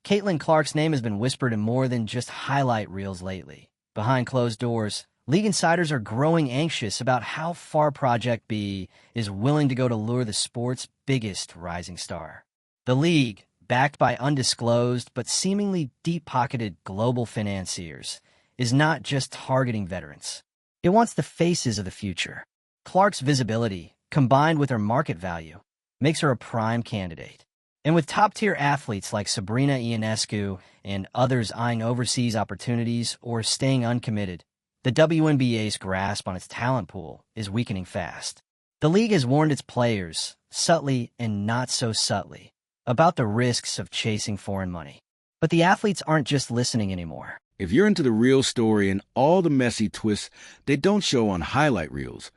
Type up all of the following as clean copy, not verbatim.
Caitlin Clark's name has been whispered in more than just highlight reels lately. Behind closed doors, league insiders are growing anxious about how far Project B is willing to go to lure the sport's biggest rising star. The league, backed by undisclosed but seemingly deep-pocketed global financiers, is not just targeting veterans. It wants the faces of the future. Clark's visibility, combined with her market value, makes her a prime candidate. And with top-tier athletes like Sabrina Ionescu and others eyeing overseas opportunities or staying uncommitted, the WNBA's grasp on its talent pool is weakening fast. The league has warned its players, subtly and not so subtly, about the risks of chasing foreign money. But the athletes aren't just listening anymore. If you're into the real story and all the messy twists they don't show on highlight reels,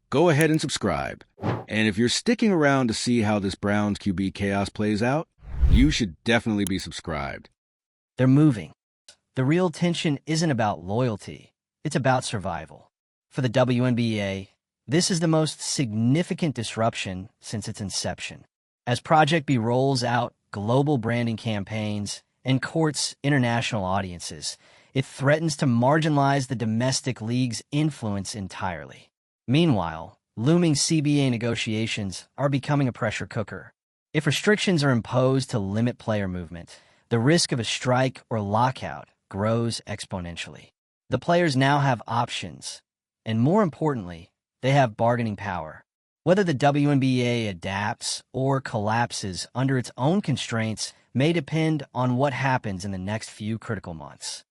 go ahead and subscribe. And if you're sticking around to see how this Browns QB chaos plays out, you should definitely be subscribed. They're moving. The real tension isn't about loyalty. It's about survival. For the WNBA, this is the most significant disruption since its inception. As Project B rolls out global branding campaigns and courts international audiences, it threatens to marginalize the domestic league's influence entirely. Meanwhile, looming CBA negotiations are becoming a pressure cooker. If restrictions are imposed to limit player movement, the risk of a strike or lockout grows exponentially. The players now have options, and more importantly, they have bargaining power. Whether the WNBA adapts or collapses under its own constraints may depend on what happens in the next few critical months.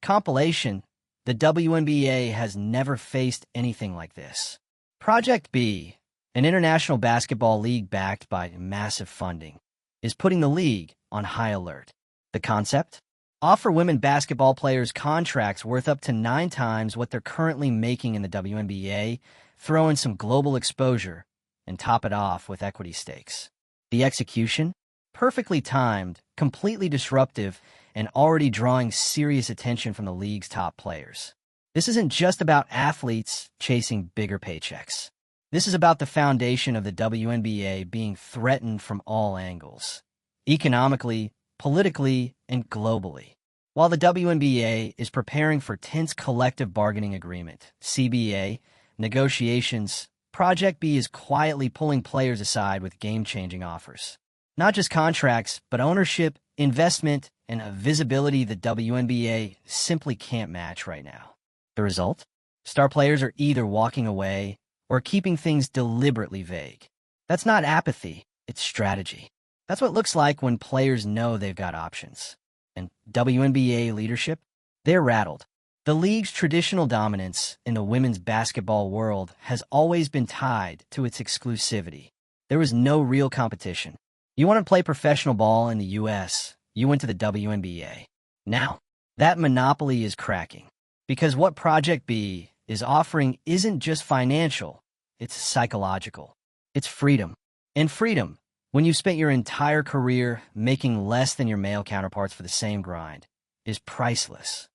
Compilation: the WNBA has never faced anything like this. Project B, an international basketball league backed by massive funding, is putting the league on high alert. The concept? Offer women basketball players contracts worth up to 9 times what they're currently making in the WNBA, throw in some global exposure, and top it off with equity stakes. The execution? Perfectly timed, completely disruptive, and already drawing serious attention from the league's top players. This isn't just about athletes chasing bigger paychecks. This is about the foundation of the WNBA being threatened from all angles, economically, politically, and globally. While the WNBA is preparing for tense collective bargaining agreement, CBA, negotiations, Project B is quietly pulling players aside with game-changing offers. Not just contracts, but ownership, investment, and a visibility the WNBA simply can't match right now. The result? Star players are either walking away or keeping things deliberately vague. That's not apathy, it's strategy. That's what it looks like when players know they've got options. And WNBA leadership? They're rattled. The league's traditional dominance in the women's basketball world has always been tied to its exclusivity. There was no real competition. You want to play professional ball in the U.S., you went to the WNBA. Now, that monopoly is cracking. Because what Project B is offering isn't just financial, it's psychological. It's freedom. And freedom, when you've spent your entire career making less than your male counterparts for the same grind, is priceless.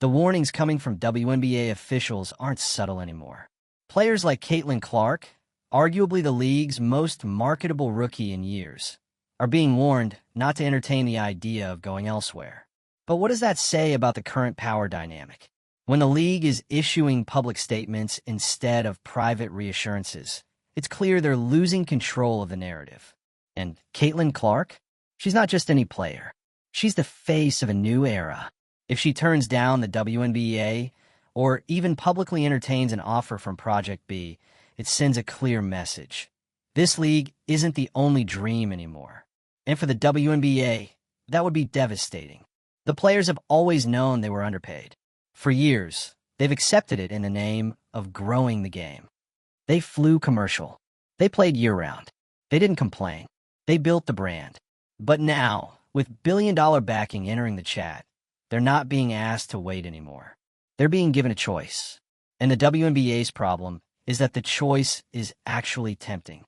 The warnings coming from WNBA officials aren't subtle anymore. Players like Caitlin Clark, arguably the league's most marketable rookie in years, are being warned not to entertain the idea of going elsewhere. But what does that say about the current power dynamic? When the league is issuing public statements instead of private reassurances, it's clear they're losing control of the narrative. And Caitlin Clark? She's not just any player. She's the face of a new era. If she turns down the WNBA or even publicly entertains an offer from Project B, it sends a clear message. This league isn't the only dream anymore. And for the WNBA, that would be devastating. The players have always known they were underpaid. For years, they've accepted it in the name of growing the game. They flew commercial. They played year-round. They didn't complain. They built the brand. But now, with billion-dollar backing entering the chat, they're not being asked to wait anymore. They're being given a choice. And the WNBA's problem is that the choice is actually tempting.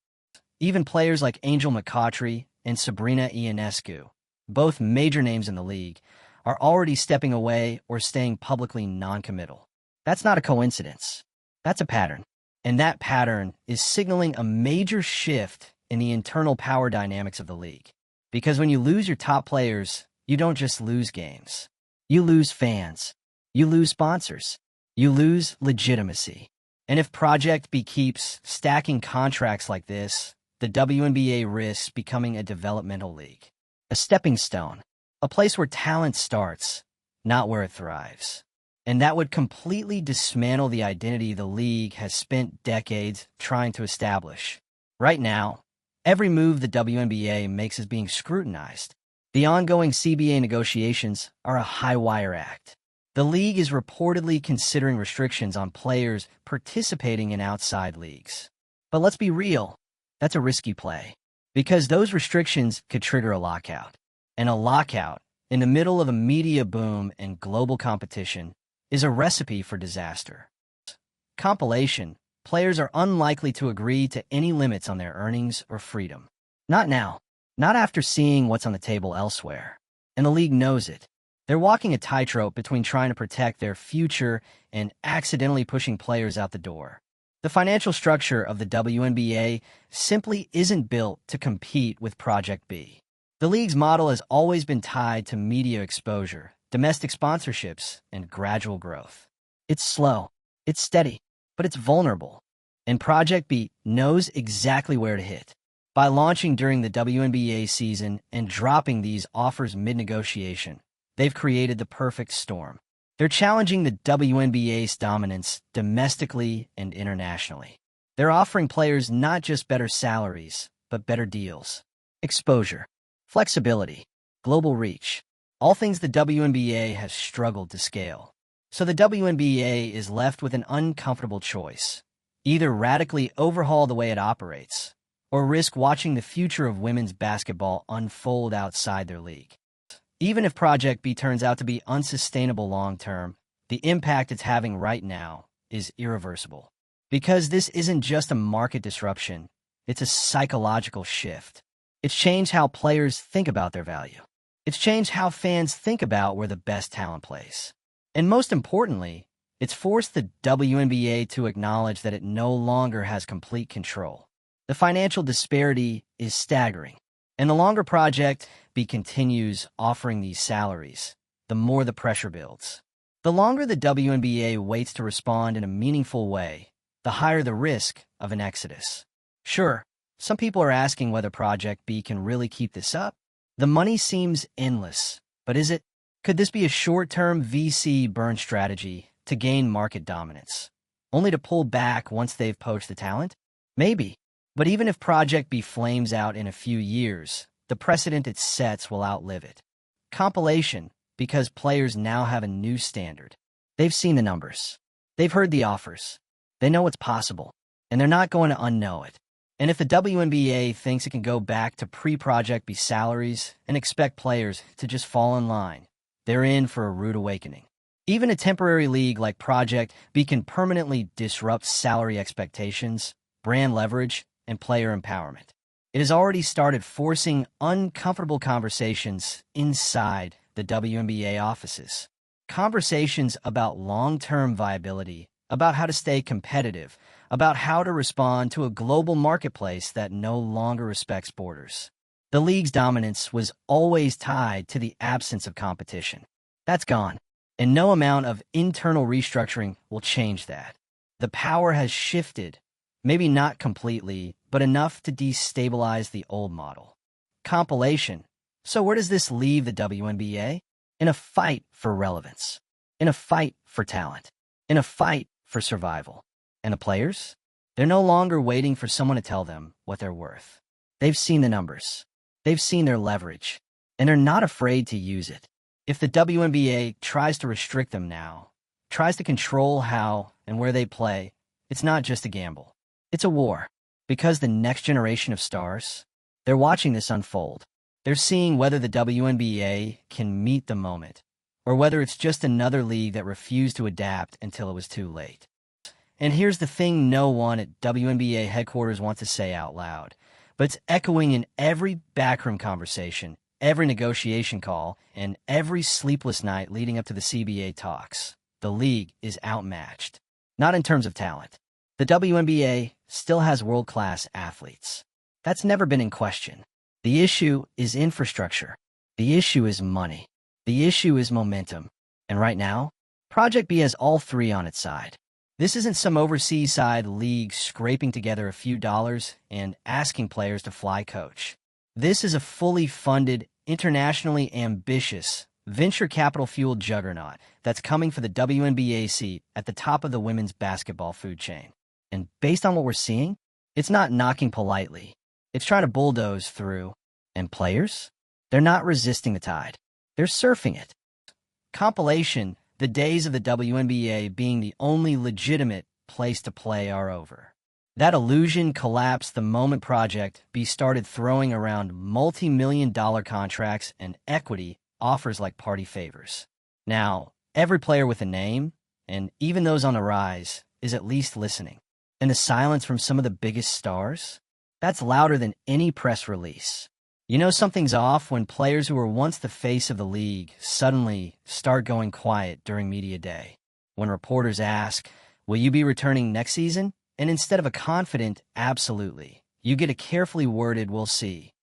Even players like Angel McCoughtry and Sabrina Ionescu, both major names in the league, are already stepping away or staying publicly non-committal. That's not a coincidence. That's a pattern. And that pattern is signaling a major shift in the internal power dynamics of the league. Because when you lose your top players, you don't just lose games. You lose fans. You lose sponsors. You lose legitimacy. And if Project B keeps stacking contracts like this, the WNBA risks becoming a developmental league. A stepping stone. A place where talent starts, not where it thrives. And that would completely dismantle the identity the league has spent decades trying to establish. Right now, every move the WNBA makes is being scrutinized. The ongoing CBA negotiations are a high-wire act. The league is reportedly considering restrictions on players participating in outside leagues. But let's be real, that's a risky play, because those restrictions could trigger a lockout. And a lockout, in the middle of a media boom and global competition, is a recipe for disaster. Compilation, players are unlikely to agree to any limits on their earnings or freedom. Not now. Not after seeing what's on the table elsewhere. And the league knows it. They're walking a tightrope between trying to protect their future and accidentally pushing players out the door. The financial structure of the WNBA simply isn't built to compete with Project B. The league's model has always been tied to media exposure, domestic sponsorships, and gradual growth. It's slow, it's steady, but it's vulnerable. And Project B knows exactly where to hit. By launching during the WNBA season and dropping these offers mid-negotiation, they've created the perfect storm. They're challenging the WNBA's dominance domestically and internationally. They're offering players not just better salaries, but better deals. Exposure, flexibility, global reach, all things the WNBA has struggled to scale. So the WNBA is left with an uncomfortable choice. Either radically overhaul the way it operates, or risk watching the future of women's basketball unfold outside their league. Even if Project B turns out to be unsustainable long-term, the impact it's having right now is irreversible. Because this isn't just a market disruption, it's a psychological shift. It's changed how players think about their value. It's changed how fans think about where the best talent plays. And most importantly, it's forced the WNBA to acknowledge that it no longer has complete control. The financial disparity is staggering, and the longer Project B continues offering these salaries, the more the pressure builds. The longer the WNBA waits to respond in a meaningful way, the higher the risk of an exodus. Sure, some people are asking whether Project B can really keep this up. The money seems endless, but is it? Could this be a short-term VC burn strategy to gain market dominance, only to pull back once they've poached the talent? Maybe. But even if Project B flames out in a few years, the precedent it sets will outlive it. Compilation, because players now have a new standard. They've seen the numbers. They've heard the offers. They know what's possible, and they're not going to unknow it. And if the WNBA thinks it can go back to pre-Project B salaries and expect players to just fall in line, they're in for a rude awakening. Even a temporary league like Project B can permanently disrupt salary expectations, brand leverage, and player empowerment. It has already started forcing uncomfortable conversations inside the WNBA offices. Conversations about long-term viability, about how to stay competitive, about how to respond to a global marketplace that no longer respects borders. The league's dominance was always tied to the absence of competition. That's gone, and no amount of internal restructuring will change that. The power has shifted. Maybe not completely, but enough to destabilize the old model. Compilation. So where does this leave the WNBA? In a fight for relevance. In a fight for talent. In a fight for survival. And the players? They're no longer waiting for someone to tell them what they're worth. They've seen the numbers. They've seen their leverage. And they're not afraid to use it. If the WNBA tries to restrict them now, tries to control how and where they play, it's not just a gamble. It's a war, because the next generation of stars, they're watching this unfold. They're seeing whether the WNBA can meet the moment, or whether it's just another league that refused to adapt until it was too late. And here's the thing no one at WNBA headquarters wants to say out loud, but it's echoing in every backroom conversation, every negotiation call, and every sleepless night leading up to the CBA talks. The league is outmatched, not in terms of talent. The WNBA still has world-class athletes. That's never been in question. The issue is infrastructure. The issue is money. The issue is momentum. And right now, Project B has all three on its side. This isn't some overseas side league scraping together a few dollars and asking players to fly coach. This is a fully funded, internationally ambitious, venture capital-fueled juggernaut that's coming for the WNBA seat at the top of the women's basketball food chain. And based on what we're seeing, it's not knocking politely. It's trying to bulldoze through. And players? They're not resisting the tide. They're surfing it. Compilation, the days of the WNBA being the only legitimate place to play are over. That illusion collapsed the moment Project B started throwing around multi-million-dollar contracts and equity offers like party favors. Now, every player with a name, and even those on the rise, is at least listening. And the silence from some of the biggest stars? That's louder than any press release. You know something's off when players who were once the face of the league suddenly start going quiet during media day. When reporters ask, "Will you be returning next season?" And instead of a confident, "Absolutely," you get a carefully worded, "We'll see."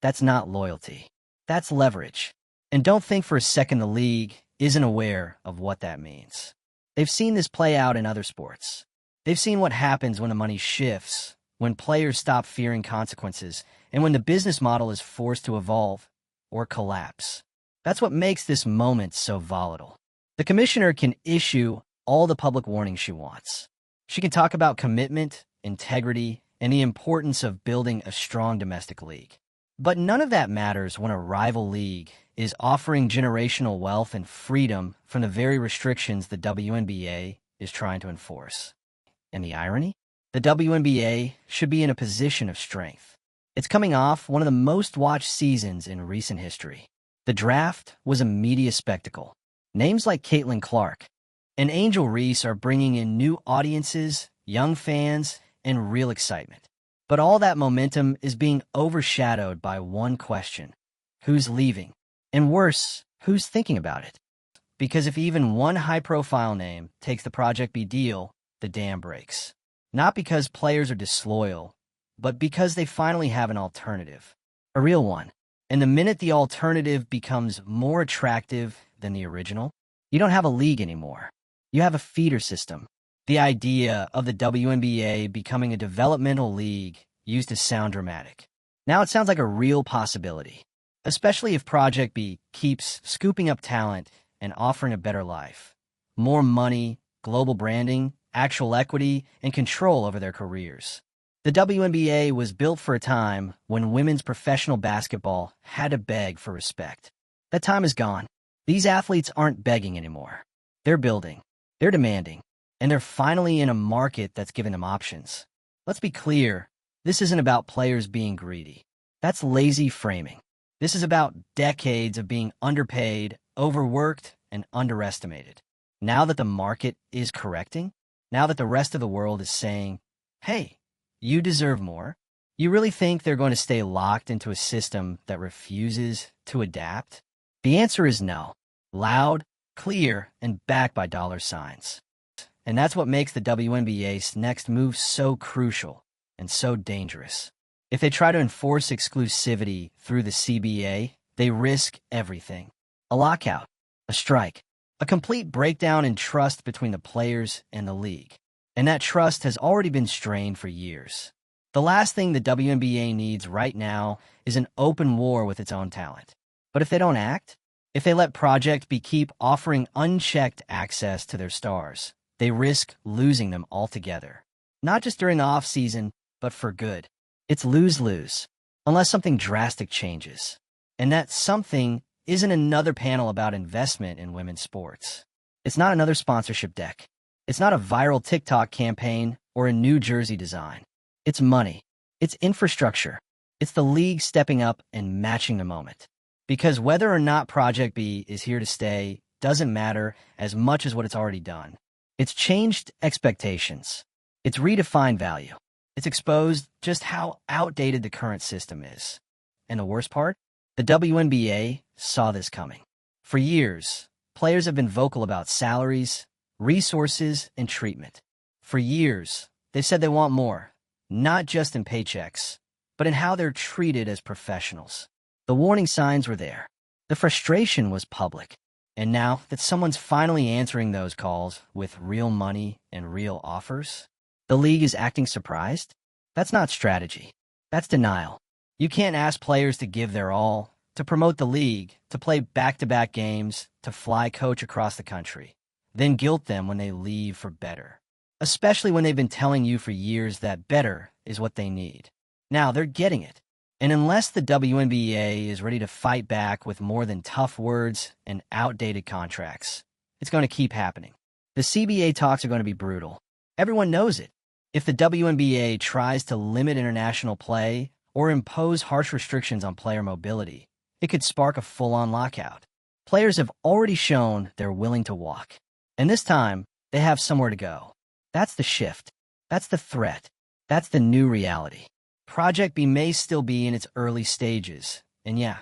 That's not loyalty. That's leverage. And don't think for a second the league isn't aware of what that means. They've seen this play out in other sports. They've seen what happens when the money shifts, when players stop fearing consequences, and when the business model is forced to evolve or collapse. That's what makes this moment so volatile. The commissioner can issue all the public warnings she wants. She can talk about commitment, integrity, and the importance of building a strong domestic league. But none of that matters when a rival league is offering generational wealth and freedom from the very restrictions the WNBA is trying to enforce. And the irony? The WNBA should be in a position of strength. It's coming off one of the most watched seasons in recent history. The draft was a media spectacle. Names like Caitlin Clark and Angel Reese are bringing in new audiences, young fans, and real excitement. But all that momentum is being overshadowed by one question: who's leaving? And worse, who's thinking about it? Because if even one high-profile name takes the Project B deal, the dam breaks. Not because players are disloyal, but because they finally have an alternative. A real one. And the minute the alternative becomes more attractive than the original, you don't have a league anymore. You have a feeder system. The idea of the WNBA becoming a developmental league used to sound dramatic. Now it sounds like a real possibility, especially if Project B keeps scooping up talent and offering a better life. More money, global branding, actual equity, and control over their careers. The WNBA was built for a time when women's professional basketball had to beg for respect. That time is gone. These athletes aren't begging anymore. They're building. They're demanding. And they're finally in a market that's giving them options. Let's be clear, this isn't about players being greedy. That's lazy framing. This is about decades of being underpaid, overworked, and underestimated. Now that the market is correcting, now that the rest of the world is saying, "Hey, you deserve more," you really think they're going to stay locked into a system that refuses to adapt? The answer is no. Loud, clear, and backed by dollar signs. And that's what makes the WNBA's next move so crucial and so dangerous. If they try to enforce exclusivity through the CBA, they risk everything. A lockout, a strike, a complete breakdown in trust between the players and the league. And that trust has already been strained for years. The last thing the WNBA needs right now is an open war with its own talent. But if they don't act, if they let Project B keep offering unchecked access to their stars, they risk losing them altogether. Not just during the off-season, but for good. It's lose-lose, unless something drastic changes. And that something isn't another panel about investment in women's sports. It's not another sponsorship deck. It's not a viral TikTok campaign or a new jersey design. It's money. It's infrastructure. It's the league stepping up and matching the moment. Because whether or not Project B is here to stay doesn't matter as much as what it's already done. It's changed expectations. It's redefined value. It's exposed just how outdated the current system is. And the worst part? The WNBA saw this coming. For years, players have been vocal about salaries, resources, and treatment. For years, they've said they want more, not just in paychecks, but in how they're treated as professionals. The warning signs were there. The frustration was public. And now that someone's finally answering those calls with real money and real offers, the league is acting surprised? That's not strategy. That's denial. You can't ask players to give their all, to promote the league, to play back-to-back games, to fly coach across the country, then guilt them when they leave for better. Especially when they've been telling you for years that better is what they need. Now they're getting it. And unless the WNBA is ready to fight back with more than tough words and outdated contracts, it's going to keep happening. The CBA talks are going to be brutal. Everyone knows it. If the WNBA tries to limit international play or impose harsh restrictions on player mobility, it could spark a full-on lockout. Players have already shown they're willing to walk. And this time, they have somewhere to go. That's the shift. That's the threat. That's the new reality. Project B may still be in its early stages, and yeah,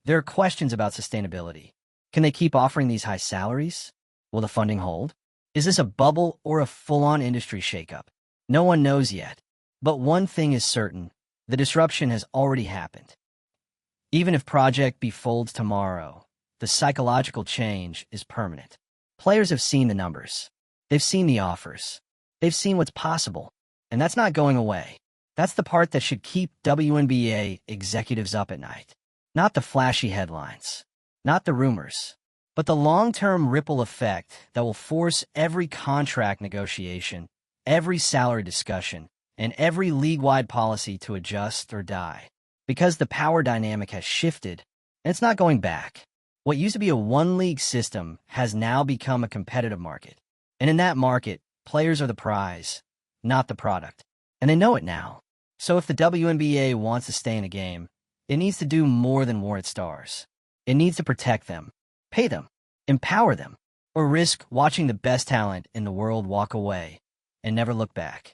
there are questions about sustainability. Can they keep offering these high salaries? Will the funding hold? Is this a bubble or a full-on industry shakeup? No one knows yet. But one thing is certain, the disruption has already happened. Even if Project B folds tomorrow, the psychological change is permanent. Players have seen the numbers. They've seen the offers. They've seen what's possible, and that's not going away. That's the part that should keep WNBA executives up at night. Not the flashy headlines, not the rumors, but the long-term ripple effect that will force every contract negotiation, every salary discussion, and every league-wide policy to adjust or die. Because the power dynamic has shifted, and it's not going back. What used to be a one-league system has now become a competitive market. And in that market, players are the prize, not the product. And they know it now. So if the WNBA wants to stay in the game, it needs to do more than warrant stars. It needs to protect them, pay them, empower them, or risk watching the best talent in the world walk away and never look back.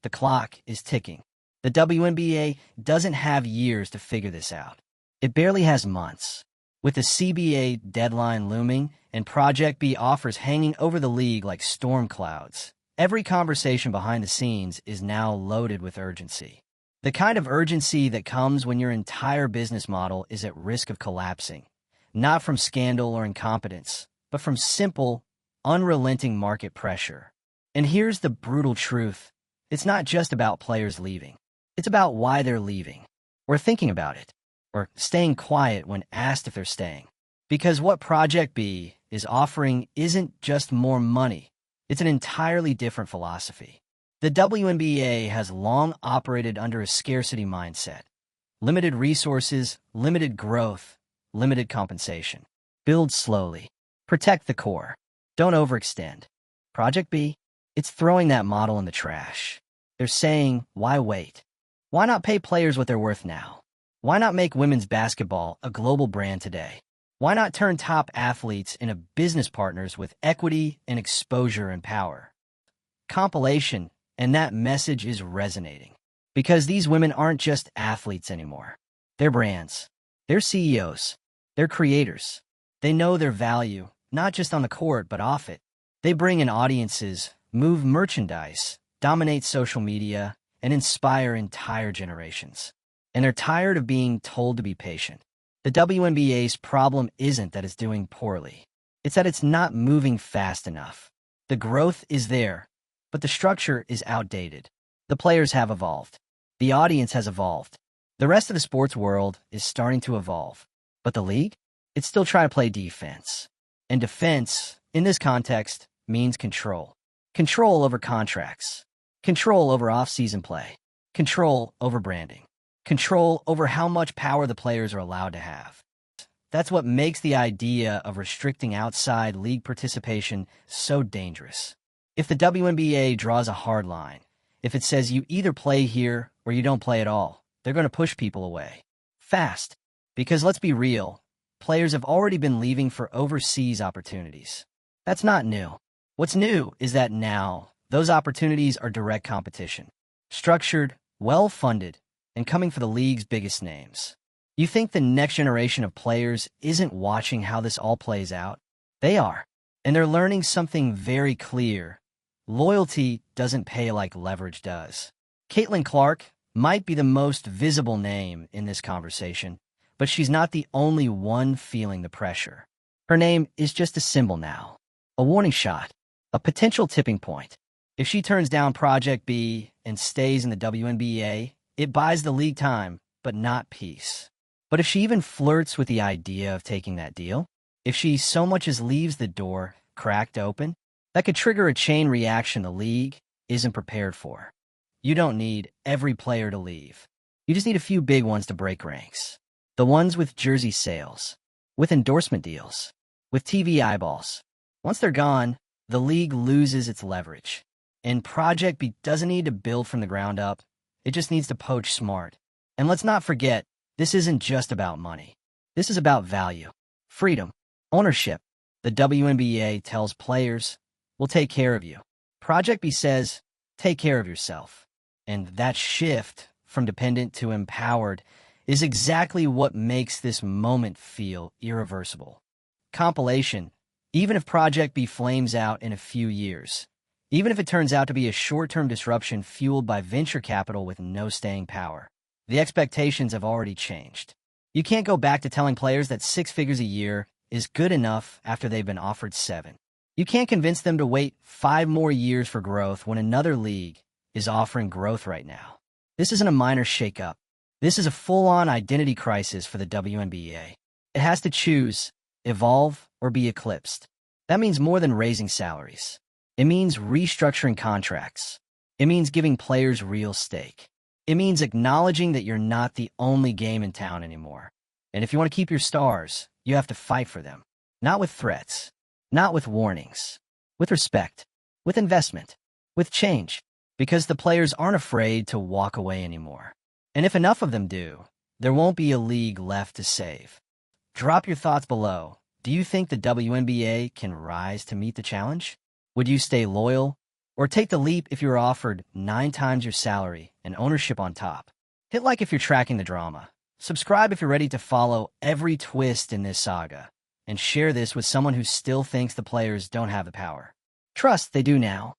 The clock is ticking. The WNBA doesn't have years to figure this out. It barely has months. With the CBA deadline looming and Project B offers hanging over the league like storm clouds, every conversation behind the scenes is now loaded with urgency. The kind of urgency that comes when your entire business model is at risk of collapsing, not from scandal or incompetence, but from simple, unrelenting market pressure. And here's the brutal truth. It's not just about players leaving. It's about why they're leaving, or thinking about it, or staying quiet when asked if they're staying. Because what Project B is offering isn't just more money. It's an entirely different philosophy. The WNBA has long operated under a scarcity mindset. Limited resources, limited growth, limited compensation. Build slowly. Protect the core. Don't overextend. Project B, it's throwing that model in the trash. They're saying, why wait? Why not pay players what they're worth now? Why not make women's basketball a global brand today? Why not turn top athletes into business partners with equity and exposure and power? Compilation, and that message is resonating. Because these women aren't just athletes anymore. They're brands. They're CEOs. They're creators. They know their value, not just on the court, but off it. They bring in audiences, move merchandise, dominate social media, and inspire entire generations. And they're tired of being told to be patient. The WNBA's problem isn't that it's doing poorly. It's that it's not moving fast enough. The growth is there, but the structure is outdated. The players have evolved. The audience has evolved. The rest of the sports world is starting to evolve. But the league? It's still trying to play defense. And defense, in this context, means control. Control over contracts. Control over off-season play. Control over branding. Control over how much power the players are allowed to have. That's what makes the idea of restricting outside league participation so dangerous. If the WNBA draws a hard line, if it says you either play here or you don't play at all, they're going to push people away. Fast. Because let's be real, players have already been leaving for overseas opportunities. That's not new. What's new is that now, those opportunities are direct competition. Structured, well-funded, and coming for the league's biggest names. You think the next generation of players isn't watching how this all plays out? They are. And they're learning something very clear. Loyalty doesn't pay like leverage does. Caitlin Clark might be the most visible name in this conversation, But she's not the only one feeling the pressure. Her name is just a symbol now, a warning shot, a potential tipping point. If she turns down Project B and stays in the WNBA, it buys the league time, but not peace. But if she even flirts with the idea of taking that deal, if she so much as leaves the door cracked open, that could trigger a chain reaction the league isn't prepared for. You don't need every player to leave. You just need a few big ones to break ranks. The ones with jersey sales, with endorsement deals, with TV eyeballs. Once they're gone, the league loses its leverage. And Project B doesn't need to build from the ground up. It just needs to poach smart. And let's not forget, this isn't just about money. This is about value, freedom, ownership. The WNBA tells players, we'll take care of you. Project B says, take care of yourself. And that shift from dependent to empowered is exactly what makes this moment feel irreversible. Compilation, even if Project B flames out in a few years, even if it turns out to be a short-term disruption fueled by venture capital with no staying power, the expectations have already changed. You can't go back to telling players that 6 figures a year is good enough after they've been offered 7. You can't convince them to wait 5 more years for growth when another league is offering growth right now. This isn't a minor shakeup. This is a full-on identity crisis for the WNBA. It has to choose, evolve or be eclipsed. That means more than raising salaries. It means restructuring contracts. It means giving players real stake. It means acknowledging that you're not the only game in town anymore. And if you want to keep your stars, you have to fight for them. Not with threats, not with warnings, with respect, with investment, with change. Because the players aren't afraid to walk away anymore. And if enough of them do, there won't be a league left to save. Drop your thoughts below. Do you think the WNBA can rise to meet the challenge? Would you stay loyal? Or take the leap if you were offered 9 times your salary and ownership on top? Hit like if you're tracking the drama. Subscribe if you're ready to follow every twist in this saga. And share this with someone who still thinks the players don't have the power. Trust they do now.